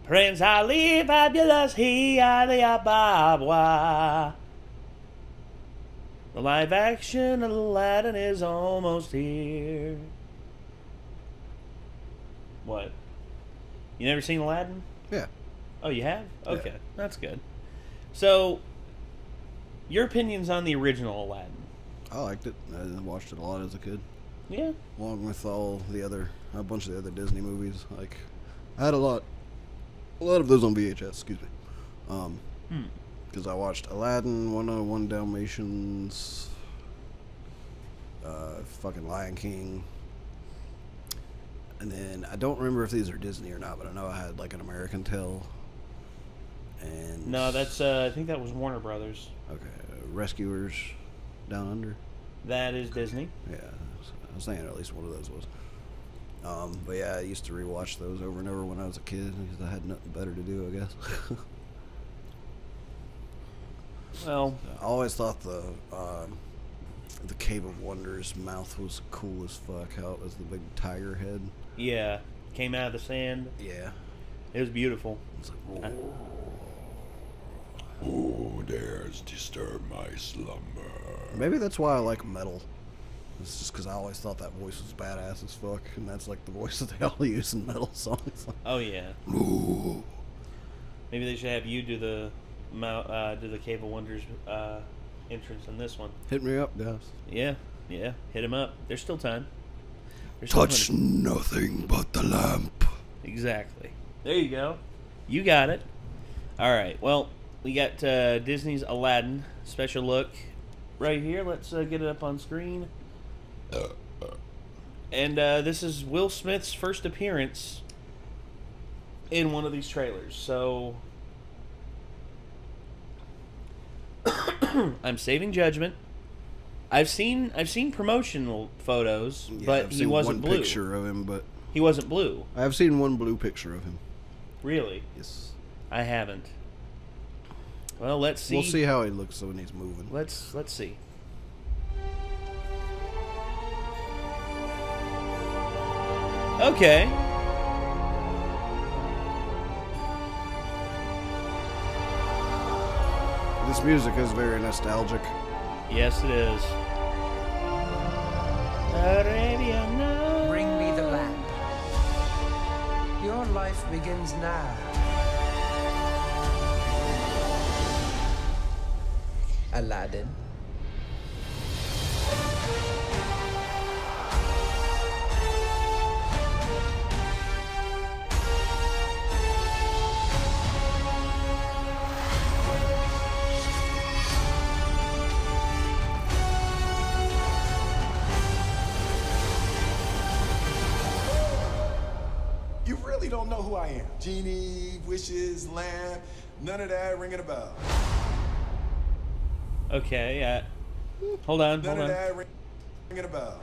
Prince Ali, fabulous, he, Ali, Ababwa. The live action Aladdin is almost here. What? You never seen Aladdin? Yeah. Oh, you have? Okay, Yeah. that's good. So, your opinions on the original Aladdin? I liked it. I watched it a lot as a kid. Yeah. Along with a bunch of the other Disney movies. Like, I had a lot of those on VHS, excuse me. Because I watched Aladdin, 101 Dalmatians, fucking Lion King. And then, I don't remember if these are Disney or not, but I know I had, like, an American Tale. And No, that's, I think that was Warner Brothers. Okay, Rescuers Down Under. That is Disney. Yeah, I was thinking at least one of those was. But yeah, I used to rewatch those over and over when I was a kid because I had nothing better to do, I guess. Well, I always thought the Cave of Wonders mouth was cool as fuck. How it was the big tiger head. yeah. Came out of the sand. Yeah. It was beautiful. It's like, Who dares disturb my slumber? maybe that's why I like metal. It's just because I always thought that voice was badass as fuck, and that's like the voice that they all use in metal songs. Oh yeah. Ooh. Maybe they should have you do the Cave of Wonders entrance in this one. Hit me up, guys. Yeah, yeah. Hit him up. There's still time. There's Touch still time. nothing but the lamp. Exactly. There you go. You got it. All right. Well, we got Disney's Aladdin special look right here. Let's get it up on screen. And this is Will Smith's first appearance in one of these trailers. So I'm saving judgment. I've seen promotional photos, Yeah, but I've he seen wasn't one blue. picture of him, but He wasn't blue. I have seen one blue picture of him. Really? Yes. I haven't. Well, let's see. We'll see how he looks when he's moving. Let's see. Okay. This music is very nostalgic. Yes, it is. Arabia now. Bring me the lamp. Your life begins now. Aladdin. You really don't know who I am. Genie, wishes, lamp, none of that ringing a bell. Okay. Hold on. None Hold of on. that ringing a bell.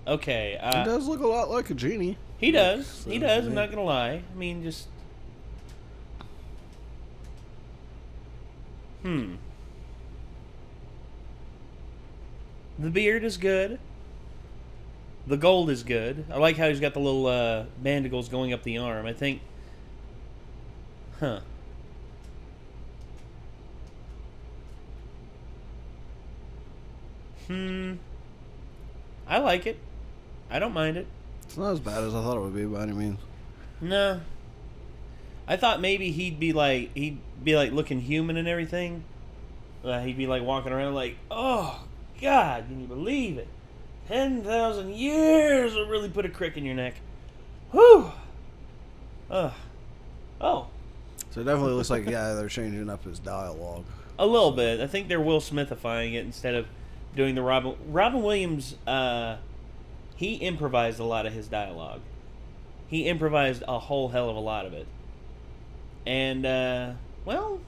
Okay. He does look a lot like a genie. He does. So, He does. I'm yeah. not gonna lie. I mean, just. The beard is good. The gold is good. I like how he's got the little bandagles going up the arm. I think. Huh. I like it. I don't mind it. It's not as bad as I thought it would be by any means. No. I thought maybe he'd be like looking human and everything. He'd be like walking around like, oh God, can you believe it? 10,000 years will really put a crick in your neck. Whew. Oh. So it definitely looks like, yeah, they're changing up his dialogue. A little bit. I think they're Will Smithifying it instead of doing the Robin Williams. He improvised a lot of his dialogue. He improvised a whole hell of a lot of it. And well,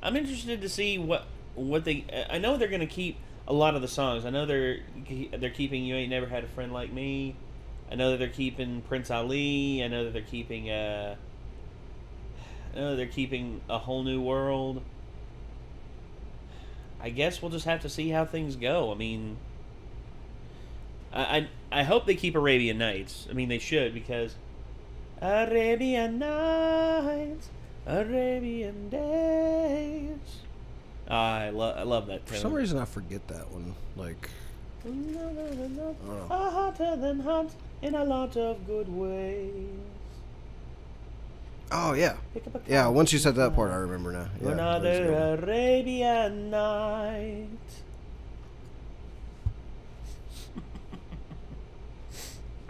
I'm interested to see what they. I know they're going to keep a lot of the songs. I know they're keeping "You Ain't Never Had a Friend Like Me." I know that they're keeping Prince Ali. I know that they're keeping. I know they're keeping A Whole New World. I guess we'll just have to see how things go. I mean, I hope they keep Arabian Nights. I mean, they should, because Arabian Nights, Arabian Days. I love that tune. For some reason, I forget that one. Like, hotter than hot in a lot of good ways. oh yeah, yeah. Once you said that part, I remember now. Yeah, Another Arabian Night.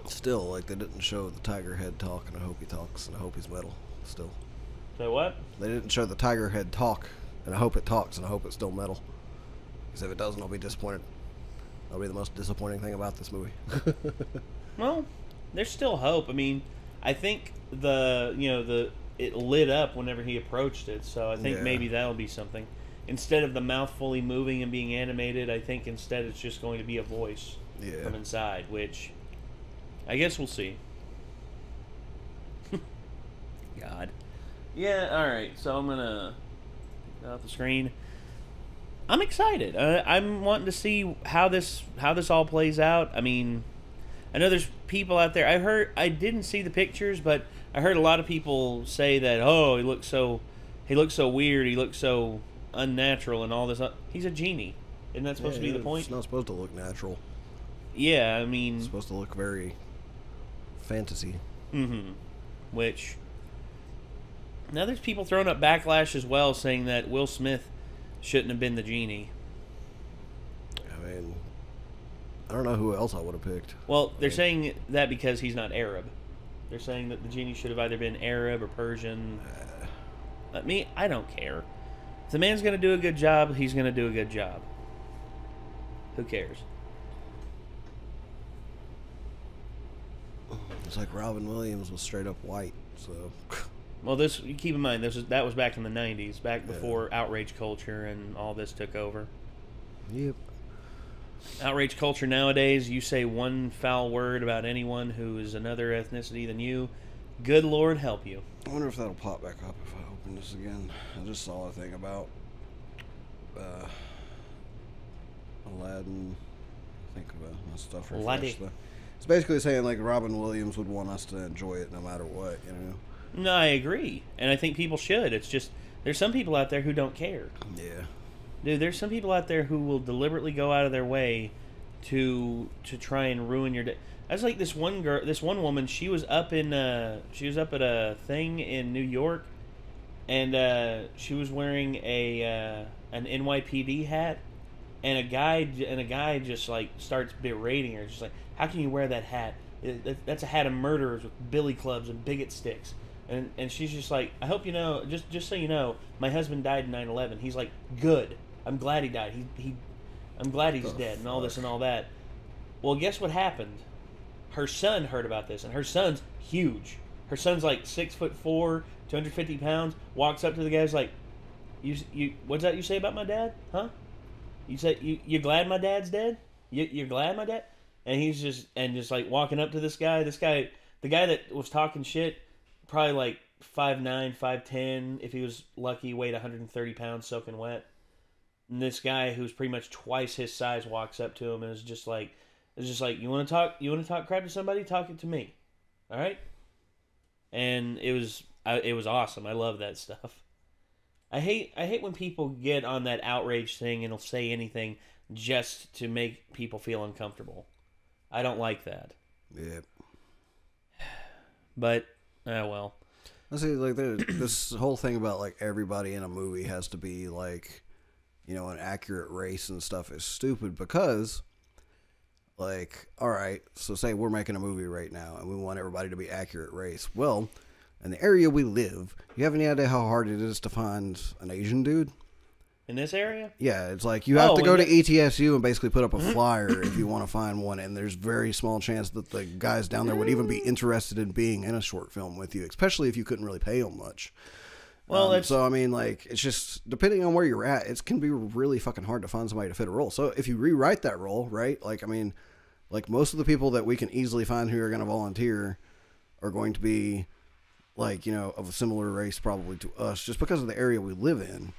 Still, like, they didn't show the tiger head talk, and I hope he talks, and I hope he's metal. Still, Say what? they didn't show the tiger head talk, and I hope it talks, and I hope it's still metal. Because if it doesn't, I'll be disappointed. That'll be the most disappointing thing about this movie. Well, there's still hope. I mean, I think it lit up whenever he approached it, so I think Yeah. maybe that'll be something. Instead of the mouth fully moving and being animated, I think instead it's just going to be a voice Yeah. from inside, which I guess we'll see. God. Yeah, alright, so I'm gonna get off the screen. I'm excited. I'm wanting to see how this all plays out. I mean, I know there's people out there. I didn't see the pictures, but I heard a lot of people say that, oh, he looks so weird, he looks so unnatural and all this. He's a genie. Isn't that supposed to be the point? It's not supposed to look natural. Yeah, I mean, It's supposed to look very fantasy. which now there's people throwing up backlash as well, saying that Will Smith shouldn't have been the genie. I mean, I don't know who else I would have picked. Well, they're saying that because he's not Arab. They're saying that the genie should have either been Arab or Persian. I don't care. If the man's going to do a good job, he's going to do a good job. Who cares? It's like Robin Williams was straight up white, so... Well, you keep in mind, that was back in the 90s, back before outrage culture and all this took over. Yep. Outrage culture nowadays, you say one foul word about anyone who is another ethnicity than you, good Lord help you. I wonder if that'll pop back up if I open this again. I just saw a thing about Aladdin. Think about my stuff refreshed. It's basically saying, like, Robin Williams would want us to enjoy it no matter what, you know? No, I agree. And I think people should. It's just, there's some people out there who don't care. Yeah. Dude, there's some people out there who will deliberately go out of their way to try and ruin your day. That's like this one woman. She was up at a thing in New York, and she was wearing an NYPD hat, and a guy just like starts berating her, just like, how can you wear that hat? That's a hat of murderers with billy clubs and bigot sticks. And she's just like, I hope you know, just so you know, my husband died in 9/11. He's like, good. I'm glad he died. I'm glad he's dead and all this and all that. Well, guess what happened? Her son heard about this, and her son's huge. Her son's like 6'4", 250 pounds. Walks up to the guy's like, you what's that you say about my dad? Huh? You say you glad my dad's dead? You're glad my dad? And he's just like walking up to this guy. This guy, the guy that was talking shit, probably like 5'9", 5'10". If he was lucky, weighed 130 pounds soaking wet. And this guy, who's pretty much twice his size, walks up to him and is just like, you want to talk crap to somebody? Talk it to me, all right? And it was awesome. I love that stuff. I hate when people get on that outrage thing and will say anything just to make people feel uncomfortable. I don't like that. Yep. But, well. I see, like, this whole thing about, like, everybody in a movie has to be, like, you know, an accurate race and stuff is stupid because, like, alright, so say we're making a movie right now and we want everybody to be accurate race. Well, in the area we live, you have any idea how hard it is to find an Asian dude? In this area? Yeah, it's like you have to go to ETSU and basically put up a flyer if you want to find one, and there's very small chance that the guys down there would even be interested in being in a short film with you, especially if you couldn't really pay them much. Well, so I mean, like, it's just depending on where you're at, it can be really fucking hard to find somebody to fit a role. So if you rewrite that role, right? Like, I mean, like most of the people that we can easily find who are going to volunteer are going to be, like, you know, of a similar race probably to us, just because of the area we live in.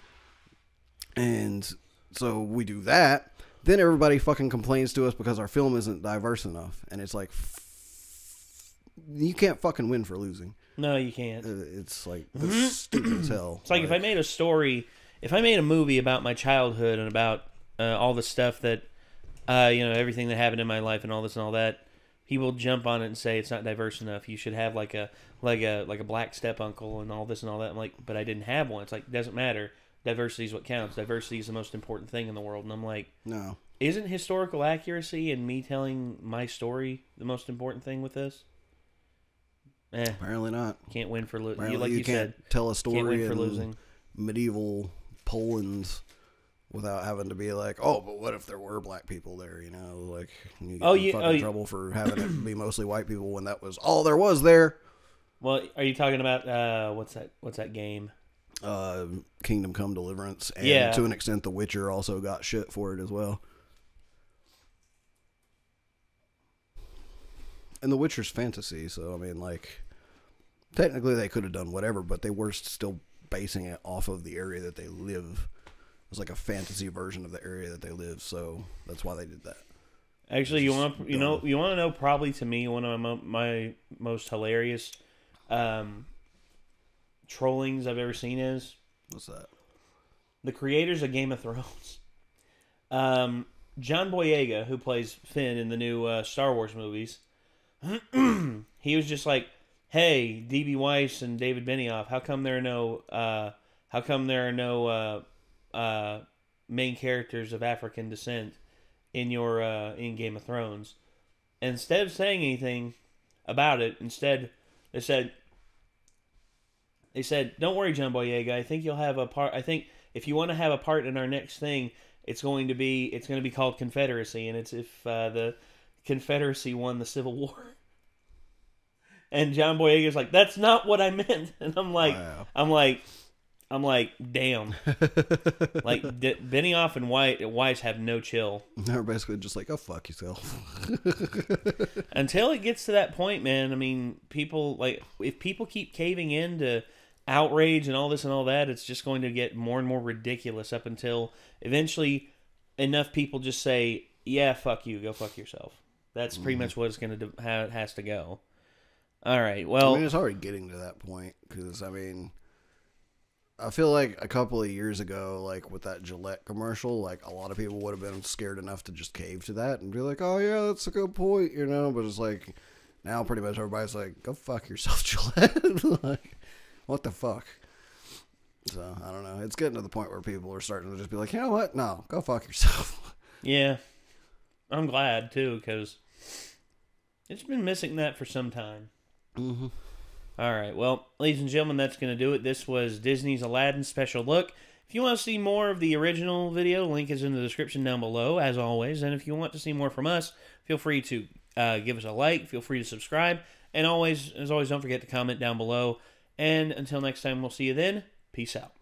And So we do that. Then everybody fucking complains to us because our film isn't diverse enough. And it's like, you can't fucking win for losing. No, you can't. It's like, that's stupid as hell. It's like if I made a story, if I made a movie about my childhood and about all the stuff that, everything that happened in my life and all this and all that, people jump on it and say it's not diverse enough. You should have like a black step uncle and all this and all that. I'm like, but I didn't have one. It's like, it doesn't matter. Diversity is what counts. Diversity is the most important thing in the world. And I'm like, no. Isn't historical accuracy and me telling my story the most important thing with this? Apparently not. Can't win for losing. Like you can't said, tell a story for in losing. Medieval Poland without having to be like, oh, but what if there were black people there? Like you get in fucking trouble for having it be mostly white people when that was all there was there. Well, are you talking about what's that game? Kingdom Come Deliverance, and to an extent, The Witcher also got shit for it as well. And The Witcher's fantasy, so I mean, like, technically they could have done whatever, but they were still basing it off of the area that they live. It was like a fantasy version of the area that they live, so that's why they did that. Actually, you want to know probably to me one of my most hilarious trollings I've ever seen is... What's that? The creators of Game of Thrones. John Boyega, who plays Finn in the new Star Wars movies, he was just like, "Hey, D.B. Weiss and David Benioff, how come there are no main characters of African descent in your in Game of Thrones?" And instead of saying anything about it, instead they said, "Don't worry, John Boyega. I think you'll have a part. I think if you want to have a part in our next thing, it's going to be called Confederacy, and it's if the Confederacy won the Civil War." And John Boyega's like, "That's not what I meant." And I'm like, wow. I'm like, damn. Like Benioff and Weiss have no chill. They're basically just like, "Oh, fuck yourself." Until it gets to that point, man. I mean, if people keep caving in to outrage and all this and all that, it's just going to get more and more ridiculous up until eventually enough people just say, "Yeah, fuck you, go fuck yourself." That's pretty much what it's going to how it has to go. All right, well, I mean, it's already getting to that point because I mean, I feel like a couple of years ago, like with that Gillette commercial, like a lot of people would have been scared enough to just cave to that and be like, "Oh yeah, that's a good point," But it's like now, pretty much everybody's like, "Go fuck yourself, Gillette." Like, what the fuck? So I don't know. It's getting to the point where people are starting to just be like, "You know what? No, go fuck yourself." Yeah, I'm glad too because it's been missing that for some time. Mm-hmm. All right, well, ladies and gentlemen, that's going to do it. This was Disney's Aladdin special look. If you want to see more of the original video, link is in the description down below, as always. And if you want to see more from us, feel free to give us a like, feel free to subscribe, and as always, don't forget to comment down below. And until next time, we'll see you then. Peace out.